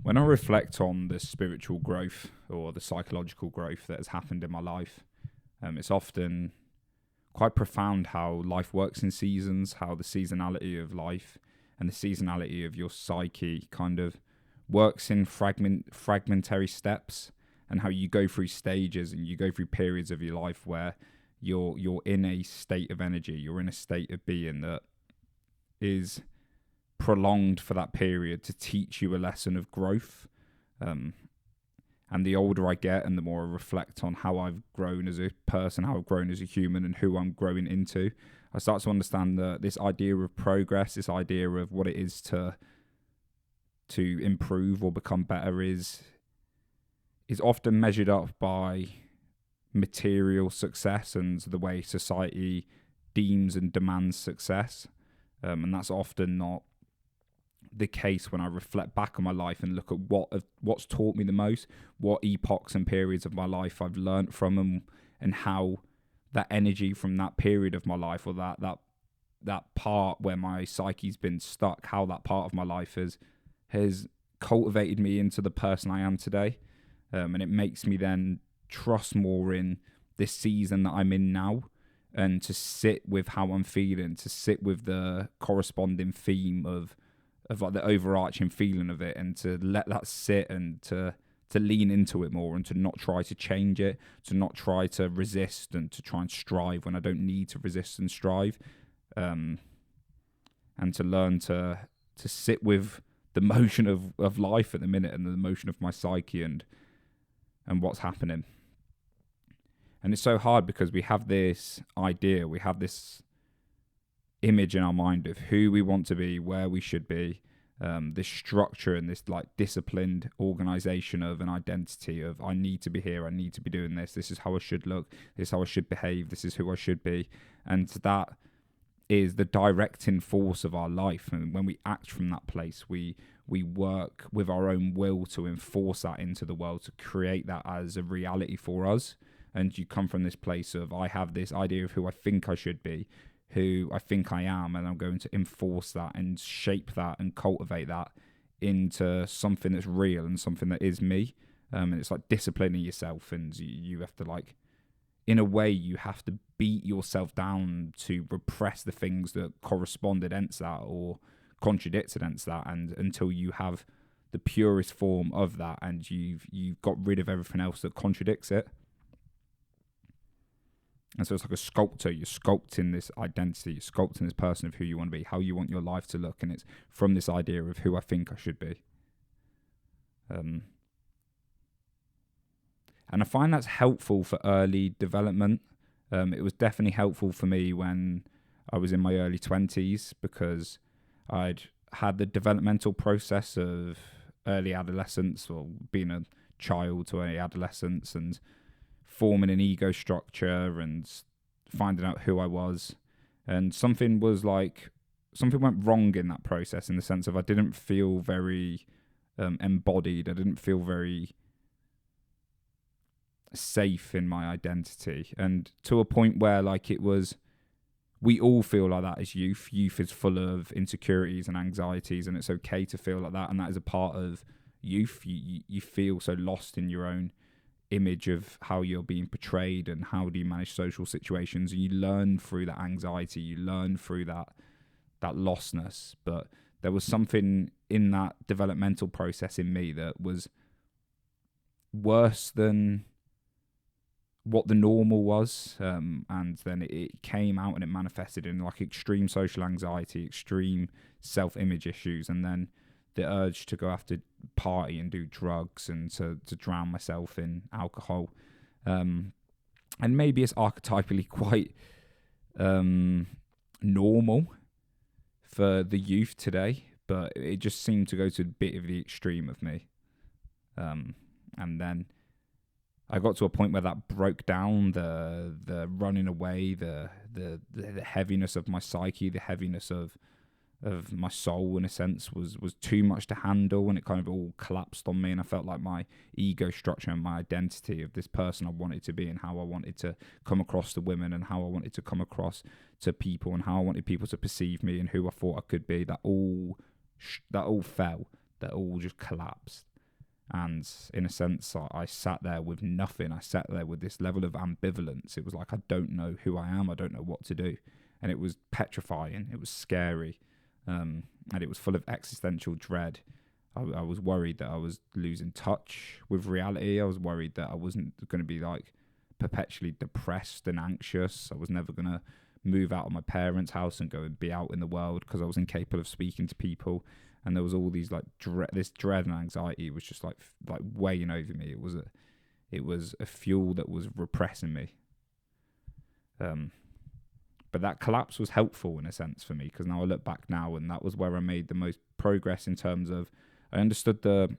When I reflect on the spiritual growth or the psychological growth that has happened in my life, it's often quite profound how life works in seasons, how the seasonality of life and the seasonality of your psyche kind of works in fragmentary steps, and how you go through stages and you go through periods of your life where you're in a state of energy, you're in a state of being that is prolonged for that period to teach you a lesson of growth. And the older I get and the more I reflect on how I've grown as a person, how I've grown as a human, and who I'm growing into, I start to understand that this idea of progress, this idea of what it is to improve or become better is often measured up by material success and the way society deems and demands success. And that's often not the case when I reflect back on my life and look at what's taught me the most, what epochs and periods of my life I've learnt from them, and how that energy from that period of my life, or that part where my psyche's been stuck, how that part of my life has cultivated me into the person I am today. And it makes me then trust more in this season that I'm in now, and to sit with how I'm feeling, to sit with the corresponding theme of like the overarching feeling of it, and to let that sit, and to lean into it more, and to not try to change it, to not try to resist, and to try and strive when I don't need to resist and strive, and to learn to sit with the motion of life at the minute, and the motion of my psyche and what's happening. And it's so hard because we have this idea, we have this image in our mind of who we want to be, where we should be, this structure and this like disciplined organization of an identity of I need to be here, I need to be doing this is how I should look, this is how I should behave, this is who I should be. And that is the directing force of our life. And when we act from that place, we work with our own will to enforce that into the world, to create that as a reality for us. And you come from this place of I have this idea of who I think I should be, who I think I am, and I'm going to enforce that and shape that and cultivate that into something that's real and something that is me. And it's like disciplining yourself, and you have to, like, in a way, you have to beat yourself down to repress the things that correspond against that or contradict against that, and until you have the purest form of that, and you've got rid of everything else that contradicts it. And so it's like a sculptor. You're sculpting this identity. You're sculpting this person of who you want to be, how you want your life to look. And it's from this idea of who I think I should be. And I find that's helpful for early development. It was definitely helpful for me when I was in my early 20s, because I'd had the developmental process of early adolescence, or being a child to early adolescence, and forming an ego structure and finding out who I was. And something went wrong in that process, in the sense of I didn't feel very embodied. I didn't feel very safe in my identity, and to a point where, like, we all feel like that as youth. Youth is full of insecurities and anxieties, and it's okay to feel like that, and that is a part of youth. You feel so lost in your own image of how you're being portrayed, and how do you manage social situations, and you learn through that anxiety, you learn through that lostness. But there was something in that developmental process in me that was worse than what the normal was, and then it came out and it manifested in like extreme social anxiety, extreme self-image issues, and then the urge to go after party and do drugs, and to drown myself in alcohol. And maybe it's archetypally quite normal for the youth today, but it just seemed to go to a bit of the extreme of me. And then I got to a point where that broke down. The running away, the heaviness of my psyche, the heaviness of my soul, in a sense, was too much to handle, and it kind of all collapsed on me. And I felt like my ego structure and my identity of this person I wanted to be, and how I wanted to come across to women, and how I wanted to come across to people, and how I wanted people to perceive me, and who I thought I could be, that all fell, that all just collapsed. And in a sense, I sat there with nothing. I sat there with this level of ambivalence. It was like, I don't know who I am. I don't know what to do. And it was petrifying. It was scary. And it was full of existential dread. I was worried that I was losing touch with reality. I was worried that I wasn't going to be like perpetually depressed and anxious. I was never going to move out of my parents' house and go and be out in the world because I was incapable of speaking to people. And there was all these like this dread and anxiety was just like weighing over me. It was a fuel that was repressing me. But that collapse was helpful in a sense for me, because now I look back now, and that was where I made the most progress in terms of I understood the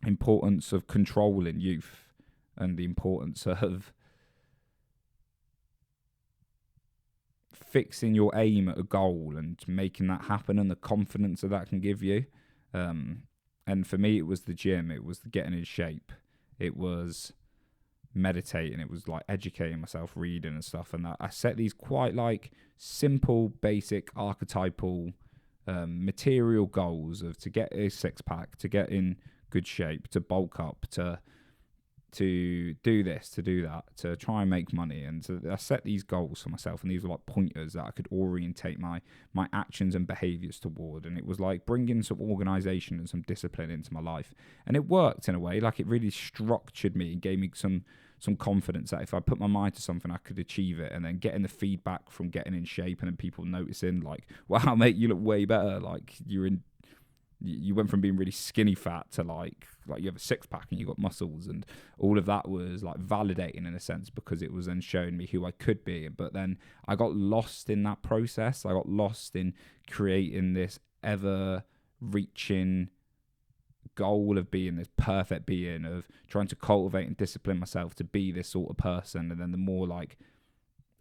importance of control in youth and the importance of fixing your aim at a goal and making that happen, and the confidence that can give you. And for me, it was the gym. It was getting in shape. It was meditating. It was like educating myself, reading and stuff. And I set these quite like simple, basic, archetypal, material goals of to get a six pack, to get in good shape, to bulk up, to do this, to do that, to try and make money. And so I set these goals for myself, and these were like pointers that I could orientate my actions and behaviors toward. And it was like bringing some organization and some discipline into my life. And it worked in a way. Like, it really structured me and gave me some confidence that if I put my mind to something, I could achieve it. And then getting the feedback from getting in shape, and then people noticing like, wow, mate, you look way better. Like, you went from being really skinny fat to like you have a six pack and you got muscles, and all of that was like validating in a sense, because it was then showing me who I could be. But then I got lost in that process. I got lost in creating this ever reaching goal of being this perfect being, of trying to cultivate and discipline myself to be this sort of person. And then the more like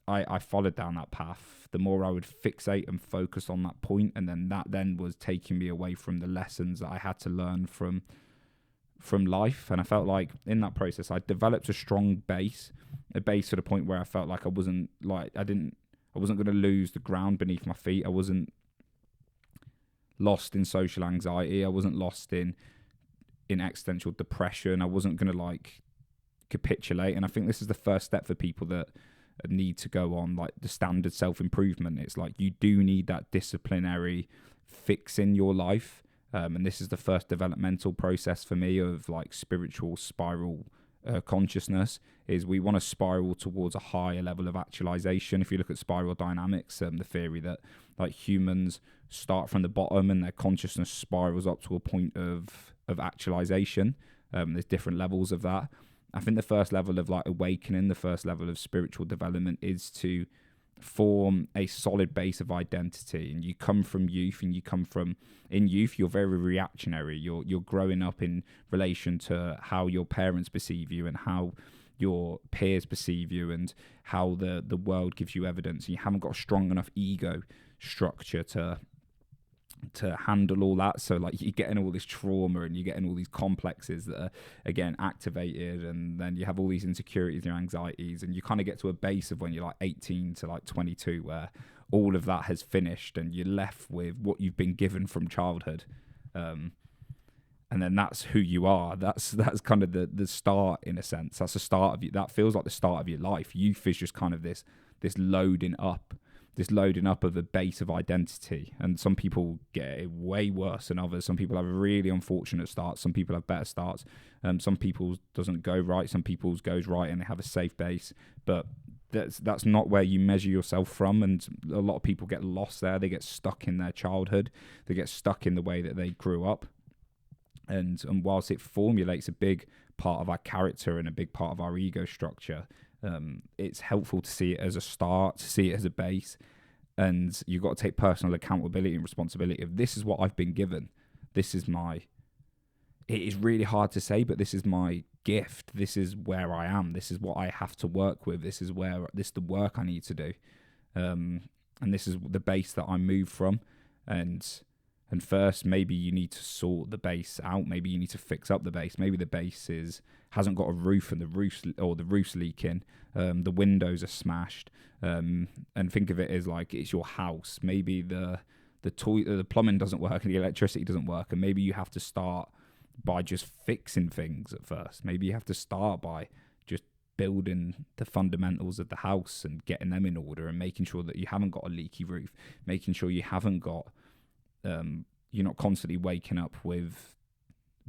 I followed down that path, the more I would fixate and focus on that point, and then that then was taking me away from the lessons that I had to learn from life. And I felt like in that process I developed a strong base to the point where I felt like I wasn't going to lose the ground beneath my feet. I wasn't lost in social anxiety. I wasn't lost in existential depression. I wasn't going to like capitulate. And I think this is the first step for people that need to go on like the standard self-improvement. It's like you do need that disciplinary fix in your life, and this is the first developmental process for me of like spiritual spiral consciousness. Is we want to spiral towards a higher level of actualization. If you look at spiral dynamics, the theory that like humans start from the bottom and their consciousness spirals up to a point of actualization. There's different levels of that. I think the first level of like awakening, the first level of spiritual development is to form a solid base of identity. And you come from youth, and in youth, you're very reactionary. You're growing up in relation to how your parents perceive you and how your peers perceive you and how the world gives you evidence. And you haven't got a strong enough ego structure to handle all that. So like you're getting all this trauma and you're getting all these complexes that are again activated, and then you have all these insecurities and anxieties, and you kind of get to a base of when you're like 18 to like 22 where all of that has finished and you're left with what you've been given from childhood, and then that's who you are. That's kind of the start in a sense. That's the start of you. That feels like the start of your life. Youth is just kind of this loading up of a base of identity. And some people get it way worse than others. Some people have a really unfortunate start. Some people have better starts. Some people's doesn't go right. Some people's goes right and they have a safe base. But that's not where you measure yourself from. And a lot of people get lost there. They get stuck in their childhood. They get stuck in the way that they grew up. And whilst it formulates a big part of our character and a big part of our ego structure, it's helpful to see it as a start, to see it as a base. And you've got to take personal accountability and responsibility of this is what I've been given. It is really hard to say, but this is my gift. This is where I am. This is what I have to work with. This is the work I need to do. And this is the base that I move from. And first, maybe you need to sort the base out. Maybe you need to fix up the base. Maybe the base hasn't got a roof, and the roof's leaking. The windows are smashed. And think of it as like it's your house. Maybe the plumbing doesn't work and the electricity doesn't work, and maybe you have to start by just fixing things at first. Maybe you have to start by just building the fundamentals of the house and getting them in order, and making sure that you haven't got a leaky roof, making sure you haven't got you're not constantly waking up with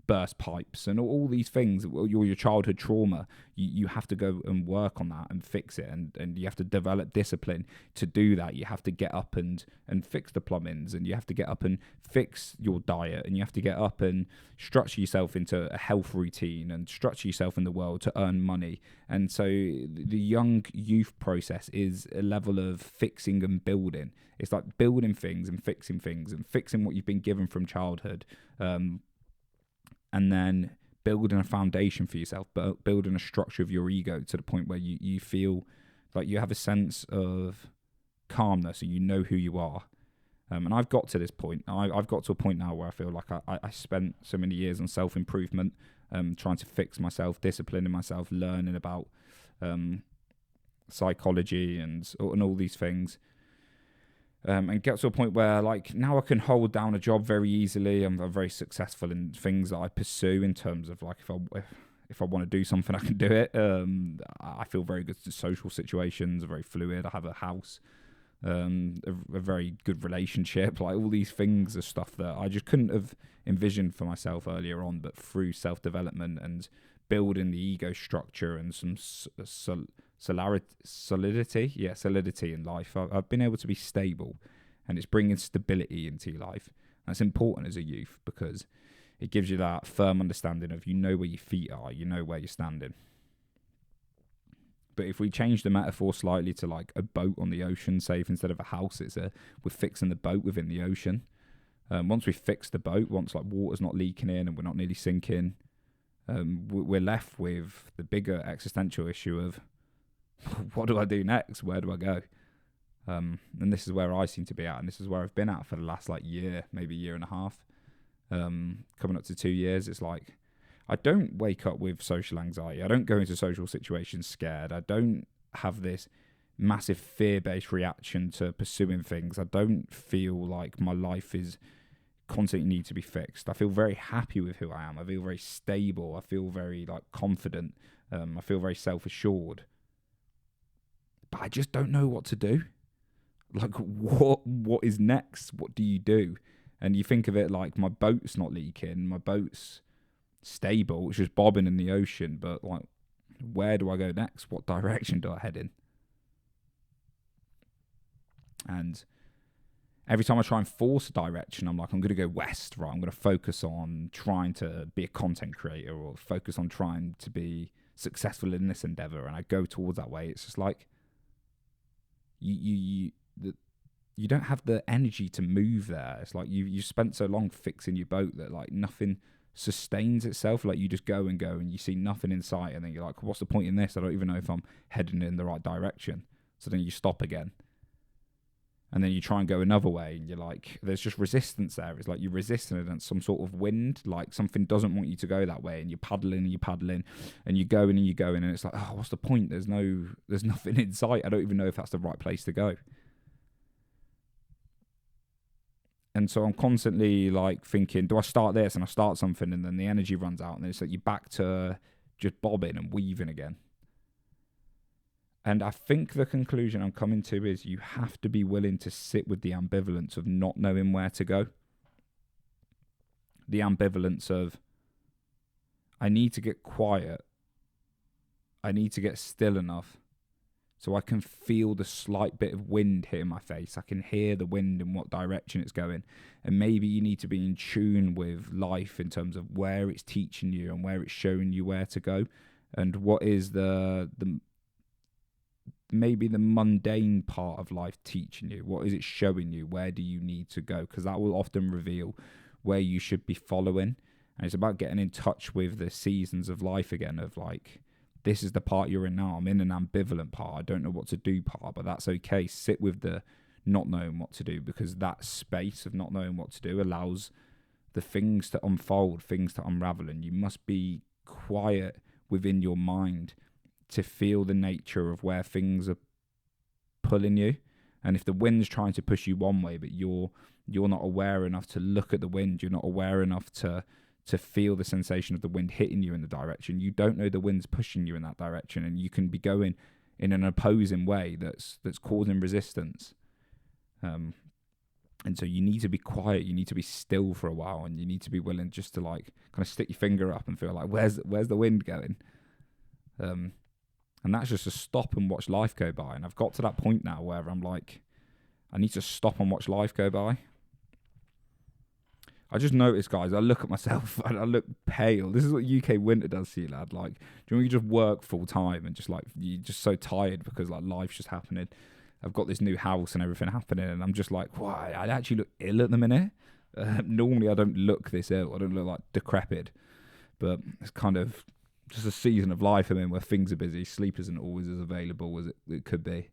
burst pipes and all these things, your childhood trauma. You have to go and work on that and fix it, and you have to develop discipline to do that. You have to get up and fix the plumbings, and you have to get up and fix your diet, and you have to get up and structure yourself into a health routine and structure yourself in the world to earn money. And so the young youth process is a level of fixing and building. It's like building things and fixing what you've been given from childhood, and then building a foundation for yourself, but building a structure of your ego to the point where you feel like you have a sense of calmness and you know who you are. And I've got to this point. I've got to a point now where I feel like I spent so many years on self-improvement, trying to fix myself, disciplining myself, learning about psychology and all these things. And get to a point where, like, now I can hold down a job very easily. I'm very successful in things that I pursue, in terms of, like, if I want to do something, I can do it. I feel very good in social situations, very fluid. I have a house, a very good relationship. Like, all these things are stuff that I just couldn't have envisioned for myself earlier on, but through self-development and building the ego structure and some solidity in life, I've been able to be stable, and it's bringing stability into your life. That's important as a youth, because it gives you that firm understanding of, you know where your feet are, you know where you're standing. But if we change the metaphor slightly to like a boat on the ocean, say, if instead of a house, we're fixing the boat within the ocean. Once we fix the boat, once like water's not leaking in and we're not nearly sinking, we're left with the bigger existential issue of, what do I do next? Where do I go? And this is where I seem to be at, and this is where I've been at for the last like year, maybe year and a half, coming up to 2 years. It's like, I don't wake up with social anxiety. I don't go into social situations scared. I don't have this massive fear-based reaction to pursuing things. I don't feel like my life is constantly need to be fixed. I feel very happy with who I am. I feel very stable. I feel very like confident. I feel very self-assured. But I just don't know what to do. Like, what is next? What do you do? And you think of it like, my boat's not leaking. My boat's stable. It's just bobbing in the ocean. But like, where do I go next? What direction do I head in? And every time I try and force a direction, I'm like, I'm going to go west, right? I'm going to focus on trying to be a content creator, or focus on trying to be successful in this endeavor. And I go towards that way. It's just like, you don't have the energy to move there. It's like you spent so long fixing your boat that like nothing sustains itself. Like, you just go and you see nothing in sight, and then you're like, what's the point in this? I don't even know if I'm heading in the right direction. So then you stop again, and then you try and go another way, and you're like, there's just resistance there. It's like you're resisting against some sort of wind, like something doesn't want you to go that way, and you're paddling and you're going, and it's like, oh, what's the point? There's nothing in sight. I don't even know if that's the right place to go. And so I'm constantly like thinking, do I start this? And I start something, and then the energy runs out, and then it's like you're back to just bobbing and weaving again. And I think the conclusion I'm coming to is, you have to be willing to sit with the ambivalence of not knowing where to go. The ambivalence of, I need to get quiet. I need to get still enough so I can feel the slight bit of wind hitting my face. I can hear the wind and what direction it's going. And maybe you need to be in tune with life in terms of where it's teaching you and where it's showing you where to go, and what is the maybe the mundane part of life teaching you. What is it showing you? Where do you need to go? Because that will often reveal where you should be following. And it's about getting in touch with the seasons of life again, of like, this is the part you're in now. I'm in an ambivalent part. I don't know what to do part, but that's okay. Sit with the not knowing what to do, because that space of not knowing what to do allows the things to unfold, things to unravel. And you must be quiet within your mind to feel the nature of where things are pulling you. And if the wind's trying to push you one way, but you're not aware enough to look at the wind, you're not aware enough to to feel the sensation of the wind hitting you in the direction. You don't know the wind's pushing you in that direction, and you can be going in an opposing way that's causing resistance. And so you need to be quiet, you need to be still for a while, and you need to be willing just to like kind of stick your finger up and feel like, where's the wind going? And that's just to stop and watch life go by. And I've got to that point now where I'm like, I need to stop and watch life go by. I just noticed, guys, I look at myself and I look pale. This is what UK winter does to you, lad. Like, do you know when you just work full time and just like, you're just so tired because like life's just happening. I've got this new house and everything happening, and I'm just like, why? I actually look ill at the minute. Normally I don't look this ill. I don't look like decrepit. But it's kind of just a season of life I'm in where things are busy. Sleep isn't always as available as it could be.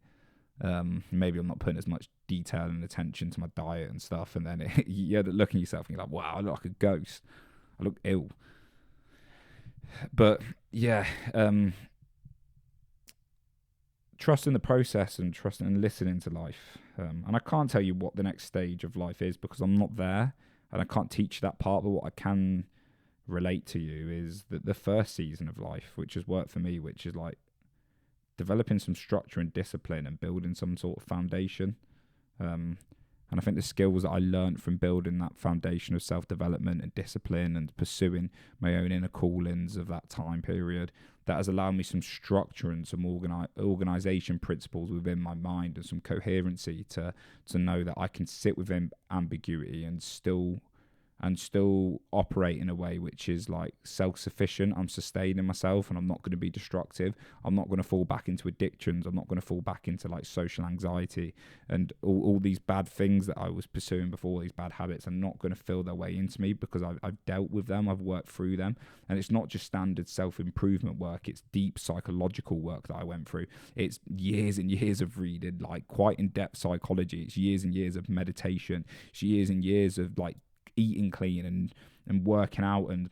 Maybe I'm not putting as much detail and attention to my diet and stuff, and then you're looking at yourself and you're like, wow, I look like a ghost. I look ill. But yeah, trust in the process and trust and listening to life. And I can't tell you what the next stage of life is because I'm not there, and I can't teach that part. But what I can relate to you is that the first season of life, which has worked for me, which is like developing some structure and discipline and building some sort of foundation. And I think the skills that I learned from building that foundation of self-development and discipline and pursuing my own inner callings of that time period, that has allowed me some structure and some organization principles within my mind and some coherency to know that I can sit within ambiguity and still operate in a way which is like self-sufficient. I'm sustaining myself and I'm not going to be destructive. I'm not going to fall back into addictions. I'm not going to fall back into like social anxiety and all these bad things that I was pursuing before, these bad habits are not going to fill their way into me because I've dealt with them, I've worked through them. And it's not just standard self-improvement work, it's deep psychological work that I went through. It's years and years of reading, like quite in-depth psychology. It's years and years of meditation. It's years and years of like eating clean and working out and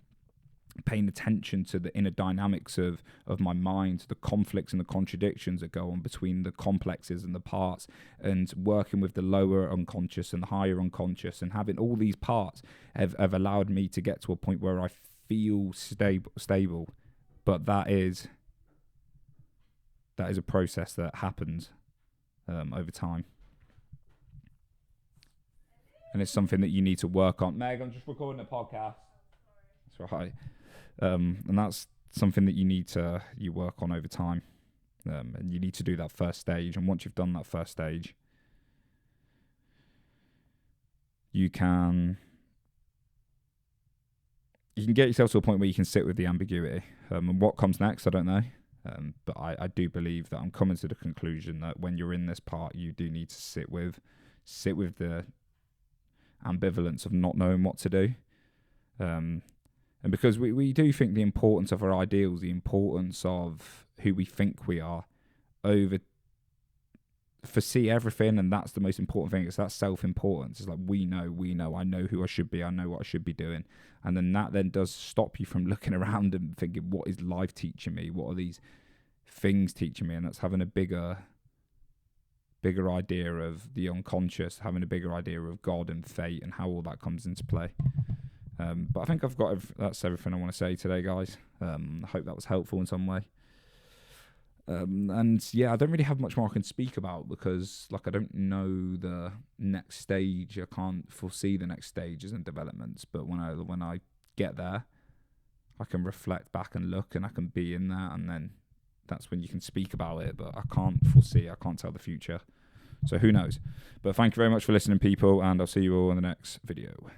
paying attention to the inner dynamics of my mind, the conflicts and the contradictions that go on between the complexes and the parts, and working with the lower unconscious and the higher unconscious, and having all these parts have allowed me to get to a point where I feel stable. But that is a process that happens over time. And it's something that you need to work on. Meg, I'm just recording a podcast. That's right. And that's something that you work on over time. And you need to do that first stage. And once you've done that first stage, you can get yourself to a point where you can sit with the ambiguity. And what comes next, I don't know. But I do believe that I'm coming to the conclusion that when you're in this part, you do need to sit with the ambivalence of not knowing what to do. And because we do think the importance of our ideals, the importance of who we think we are, foresee everything, and that's the most important thing. It's that self-importance. It's like we know, I know who I should be, I know what I should be doing. And then that then does stop you from looking around and thinking, what is life teaching me? What are these things teaching me? And that's having a bigger idea of the unconscious, having a bigger idea of God and fate and how all that comes into play. But I think that's everything I want to say today, guys. I hope that was helpful in some way. And yeah, I don't really have much more I can speak about because like I don't know the next stage. I can't foresee the next stages and developments. But when I get there, I can reflect back and look, and I can be in that, and then that's when you can speak about it. But I can't foresee, I can't tell the future. So who knows? But thank you very much for listening, people, and I'll see you all in the next video.